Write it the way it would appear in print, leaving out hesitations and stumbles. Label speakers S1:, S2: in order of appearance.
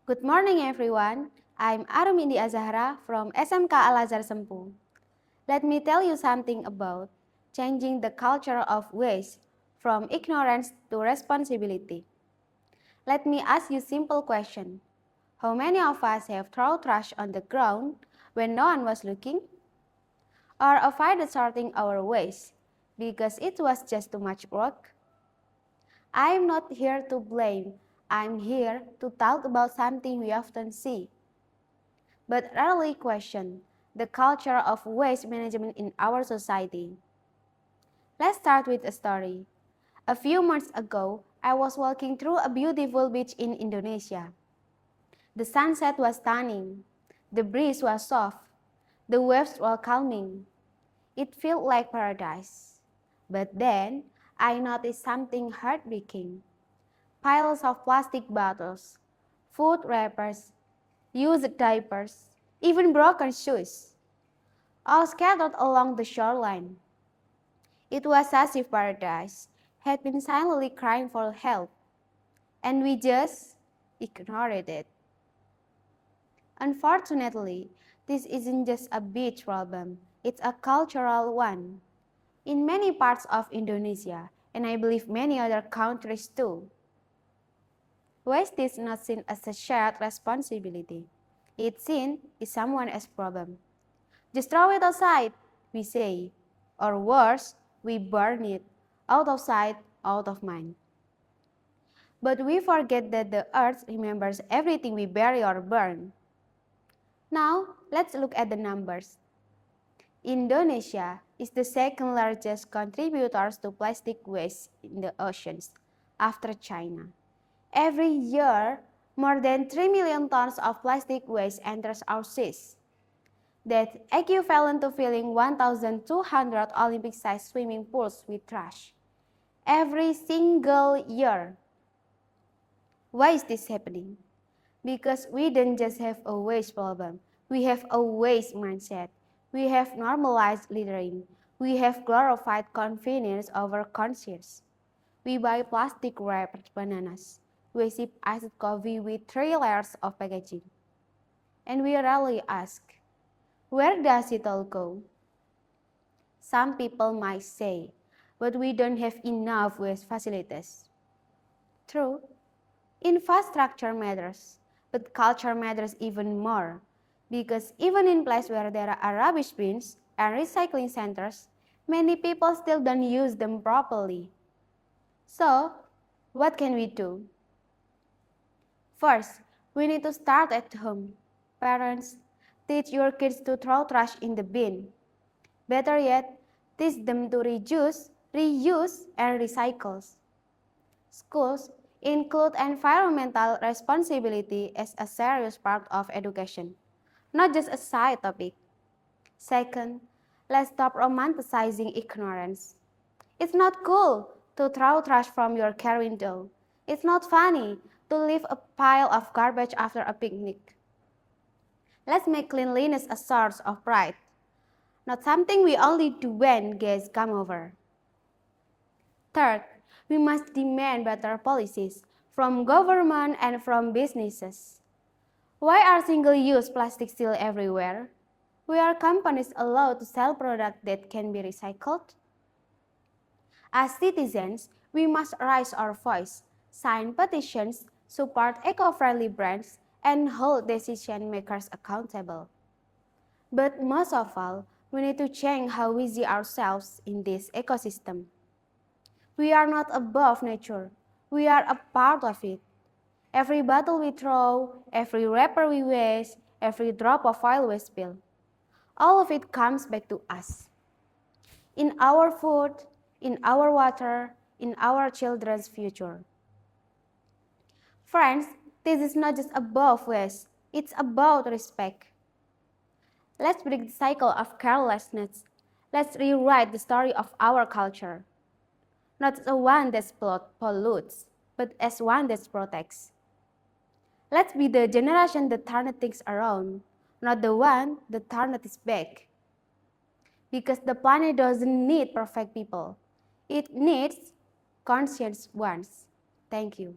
S1: Good morning everyone, I'm Arum Indy Azzahra from SMK Al-Azhar Sempu. Let me tell you something about changing the culture of waste from ignorance to responsibility. Let me ask you a simple question. How many of us have thrown trash on the ground when no one was looking? Or avoided sorting our waste because it was just too much work? I'm not here to blame, I'm here to talk about something we often see, but rarely question, the culture of waste management in our society. Let's start with a story. A few months ago, I was walking through a beautiful beach in Indonesia. The sunset was stunning, the breeze was soft, the waves were calming. It felt like paradise. But then, I noticed something heartbreaking. Piles of plastic bottles, food wrappers, used diapers, even broken shoes, all scattered along the shoreline. It was as if paradise had been silently crying for help, and we just ignored it. Unfortunately, this isn't just a beach problem, it's a cultural one. In many parts of Indonesia, and I believe many other countries too, waste is not seen as a shared responsibility. It's seen as someone else's problem. Just throw it outside, we say. Or worse, we burn it. Out of sight, out of mind. But we forget that the earth remembers everything we bury or burn. Now, let's look at the numbers. Indonesia is the second largest contributor to plastic waste in the oceans, after China. Every year, more than 3 million tons of plastic waste enters our seas. That's equivalent to filling 1,200 Olympic-sized swimming pools with trash every single year. Why is this happening? Because we don't just have a waste problem, we have a waste mindset. We have normalized littering. We have glorified convenience over conscience. We buy plastic wrapped bananas. We sip iced coffee with 3 layers of packaging. And we rarely ask, where does it all go? Some people might say, but we don't have enough waste facilities. True, infrastructure matters, but culture matters even more. Because even in places where there are rubbish bins and recycling centers, many people still don't use them properly. So, what can we do? First, we need to start at home. Parents, teach your kids to throw trash in the bin. Better yet, teach them to reduce, reuse, and recycle. Schools include environmental responsibility as a serious part of education, not just a side topic. Second, let's stop romanticizing ignorance. It's not cool to throw trash from your car window. It's not funny to leave a pile of garbage after a picnic. Let's make cleanliness a source of pride, not something we only do when guests come over. Third, we must demand better policies from government and from businesses. Why are single-use plastics still everywhere? Why are companies allowed to sell products that can be recycled? As citizens, we must raise our voice, sign petitions, support eco-friendly brands, and hold decision makers accountable. But most of all, we need to change how we see ourselves in this ecosystem. We are not above nature, we are a part of it. Every bottle we throw, every wrapper we waste, every drop of oil we spill, all of it comes back to us. In our food, in our water, in our children's future. Friends, this is not just about waste, it's about respect. Let's break the cycle of carelessness. Let's rewrite the story of our culture. Not as one that pollutes, but as one that protects. Let's be the generation that turns things around, not the one that turns its back. Because the planet doesn't need perfect people. It needs conscious ones. Thank you.